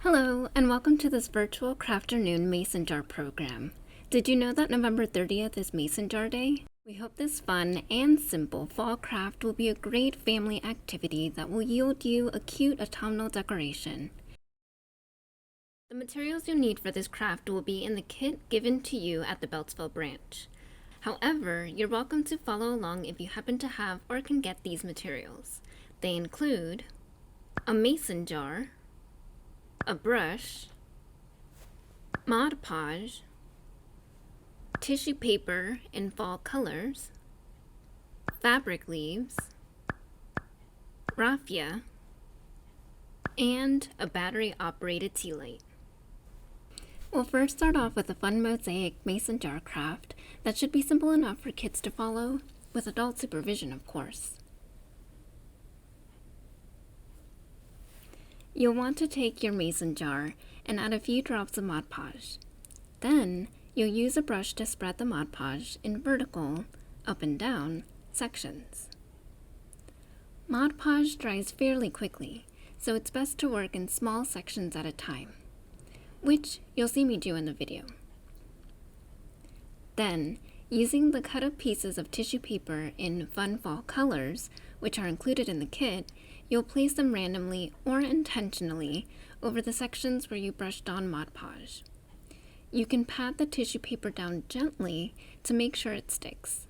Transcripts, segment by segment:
Hello, and welcome to this virtual Crafternoon Mason Jar program. Did you know that November 30th is Mason Jar Day? We hope this fun and simple fall craft will be a great family activity that will yield you a cute autumnal decoration. The materials you'll need for this craft will be in the kit given to you at the Beltsville branch. However, you're welcome to follow along if you happen to have or can get these materials. They include a mason jar, a brush, Mod Podge, tissue paper in fall colors, fabric leaves, raffia, and a battery-operated tea light. We'll first start off with a fun mosaic mason jar craft that should be simple enough for kids to follow, with adult supervision, of course. You'll want to take your mason jar and add a few drops of Mod Podge. Then, you'll use a brush to spread the Mod Podge in vertical, up and down, sections. Mod Podge dries fairly quickly, so it's best to work in small sections at a time, which you'll see me do in the video. Then, using the cut-up pieces of tissue paper in fun fall colors, which are included in the kit, you'll place them randomly or intentionally over the sections where you brushed on Mod Podge. You can pat the tissue paper down gently to make sure it sticks.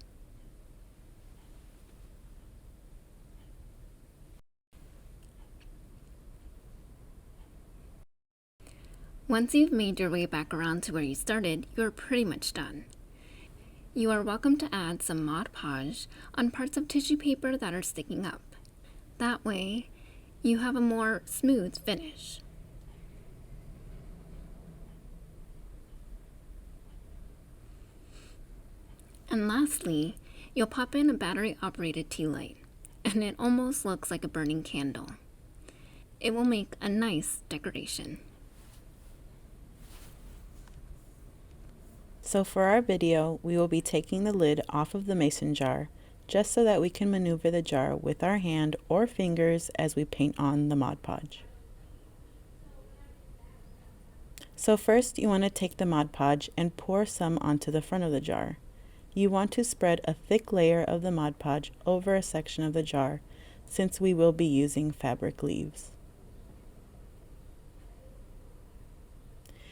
Once you've made your way back around to where you started, you're pretty much done. You are welcome to add some Mod Podge on parts of tissue paper that are sticking up. That way, you have a more smooth finish. And lastly, you'll pop in a battery-operated tea light, and it almost looks like a burning candle. It will make a nice decoration. So for our video, we will be taking the lid off of the mason jar, just so that we can maneuver the jar with our hand or fingers as we paint on the Mod Podge. So first you want to take the Mod Podge and pour some onto the front of the jar. You want to spread a thick layer of the Mod Podge over a section of the jar, since we will be using fabric leaves.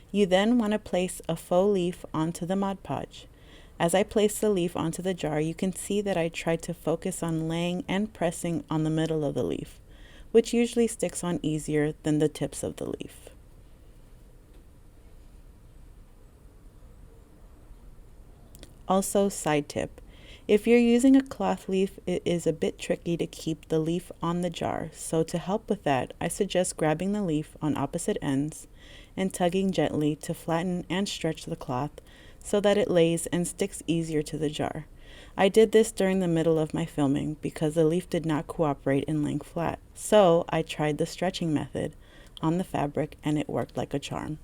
You then want to place a faux leaf onto the Mod Podge. As I place the leaf onto the jar, you can see that I tried to focus on laying and pressing on the middle of the leaf, which usually sticks on easier than the tips of the leaf. Also, side tip, if you're using a cloth leaf, it is a bit tricky to keep the leaf on the jar, so to help with that, I suggest grabbing the leaf on opposite ends and tugging gently to flatten and stretch the cloth so that it lays and sticks easier to the jar. I did this during the middle of my filming because the leaf did not cooperate in laying flat, so I tried the stretching method on the fabric and it worked like a charm.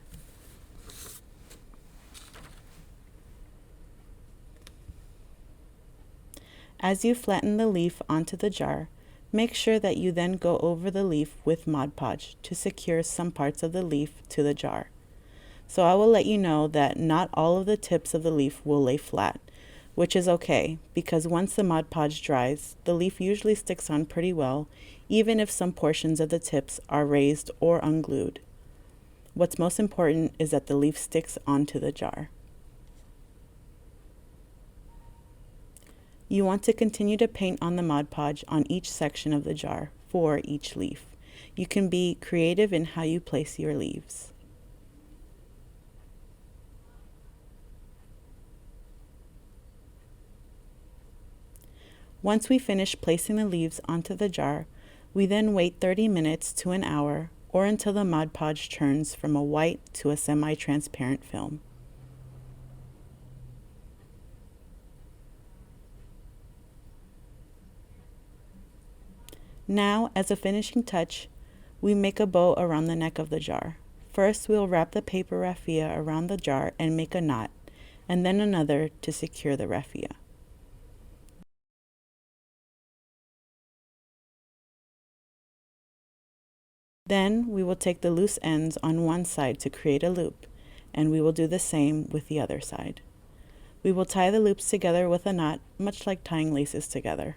As you flatten the leaf onto the jar, make sure that you then go over the leaf with Mod Podge to secure some parts of the leaf to the jar. So I will let you know that not all of the tips of the leaf will lay flat, which is okay, because once the Mod Podge dries, the leaf usually sticks on pretty well, even if some portions of the tips are raised or unglued. What's most important is that the leaf sticks onto the jar. You want to continue to paint on the Mod Podge on each section of the jar for each leaf. You can be creative in how you place your leaves. Once we finish placing the leaves onto the jar, we then wait 30 minutes to an hour or until the Mod Podge turns from a white to a semi-transparent film. Now, as a finishing touch, we make a bow around the neck of the jar. First, we'll wrap the paper raffia around the jar and make a knot, and then another to secure the raffia. Then we will take the loose ends on one side to create a loop, and we will do the same with the other side. We will tie the loops together with a knot, much like tying laces together.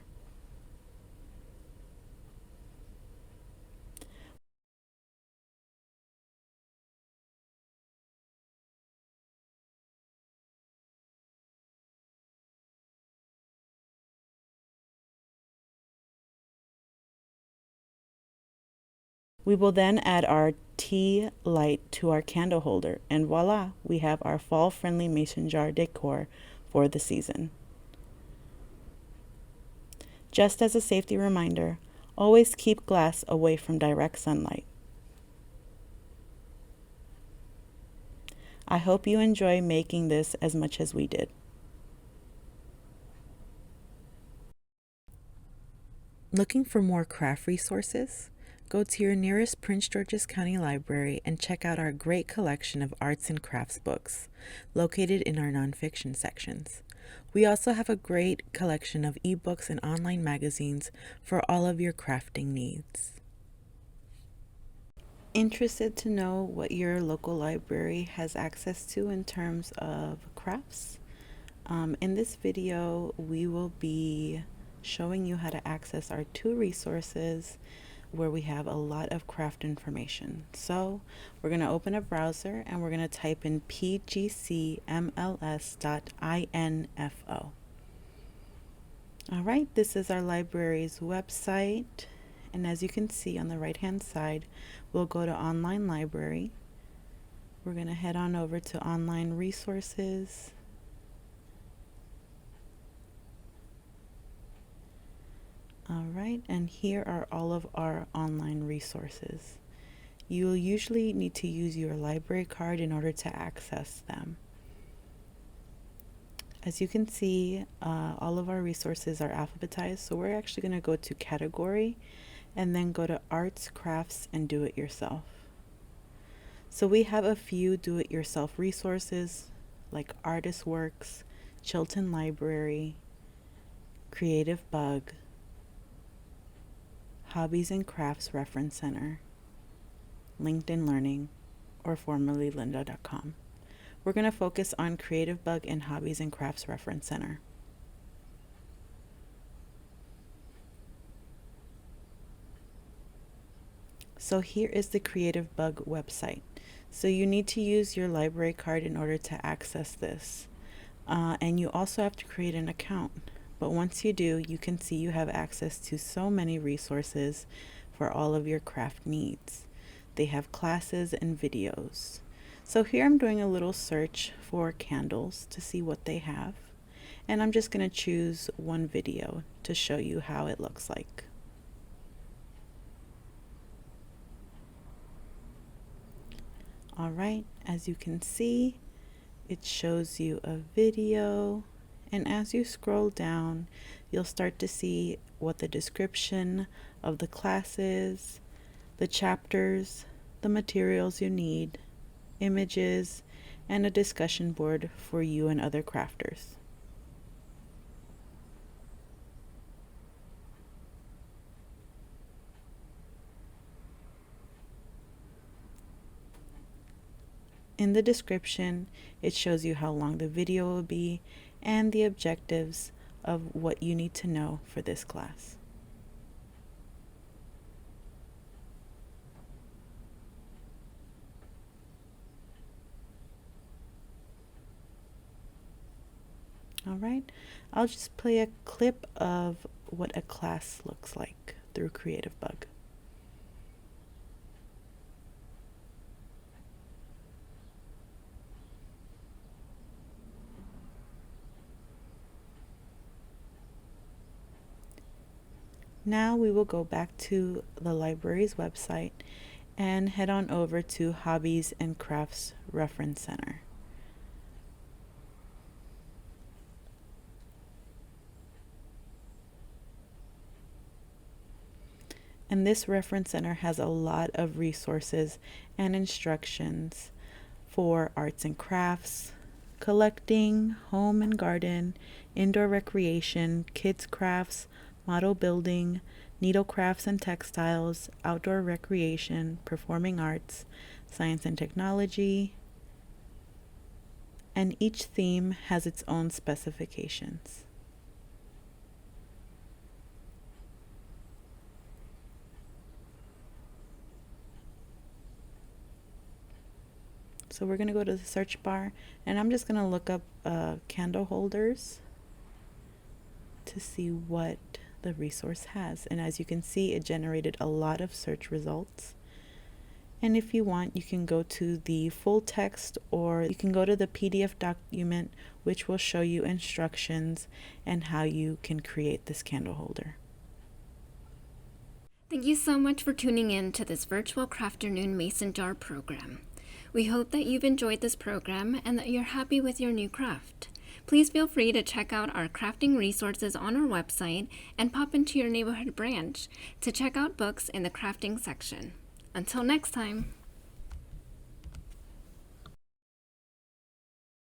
We will then add our tea light to our candle holder, and voila, we have our fall-friendly mason jar decor for the season. Just as a safety reminder, always keep glass away from direct sunlight. I hope you enjoy making this as much as we did. Looking for more craft resources? Go to your nearest Prince George's County Library and check out our great collection of arts and crafts books, located in our nonfiction sections. We also have a great collection of ebooks and online magazines for all of your crafting needs. Interested to know what your local library has access to in terms of crafts? In this video, we will be showing you how to access our 2 resources where we have a lot of craft information. So we're going to open a browser and we're going to type in pgcmls.info. All right, this is our library's website. And as you can see on the right hand side, we'll go to online library. We're going to head on over to online resources. All right, and here are all of our online resources. You'll usually need to use your library card in order to access them. As you can see, all of our resources are alphabetized, so we're actually going to go to category and then go to arts, crafts, and do-it-yourself. So we have a few do-it-yourself resources like Artist Works, Chilton Library, Creative Bug, Hobbies and Crafts Reference Center, LinkedIn Learning, or formerly lynda.com. We're going to focus on Creative Bug and Hobbies and Crafts Reference Center. So here is the Creative Bug website. So you need to use your library card in order to access this. And you also have to create an account. But once you do, you can see you have access to so many resources for all of your craft needs. They have classes and videos. So here I'm doing a little search for candles to see what they have. And I'm just going to choose one video to show you how it looks like. All right, as you can see, it shows you a video. And as you scroll down, you'll start to see what the description of the class is, the chapters, the materials you need, images, and a discussion board for you and other crafters. In the description, it shows you how long the video will be and the objectives of what you need to know for this class. All right, I'll just play a clip of what a class looks like through Creative Bug. Now we will go back to the library's website and head on over to Hobbies and Crafts Reference Center. And this reference center has a lot of resources and instructions for arts and crafts, collecting, home and garden, indoor recreation, kids crafts, model building, needle crafts and textiles, outdoor recreation, performing arts, science and technology, and each theme has its own specifications. So we're going to go to the search bar, and I'm just going to look up candle holders to see what the resource has. And as you can see, it generated a lot of search results. And if you want, you can go to the full text, or you can go to the PDF document, which will show you instructions and how you can create this candle holder. Thank you so much for tuning in to this virtual Crafternoon Mason Jar program. We hope that you've enjoyed this program and that you're happy with your new craft. Please feel free to check out our crafting resources on our website and pop into your neighborhood branch to check out books in the crafting section. Until next time.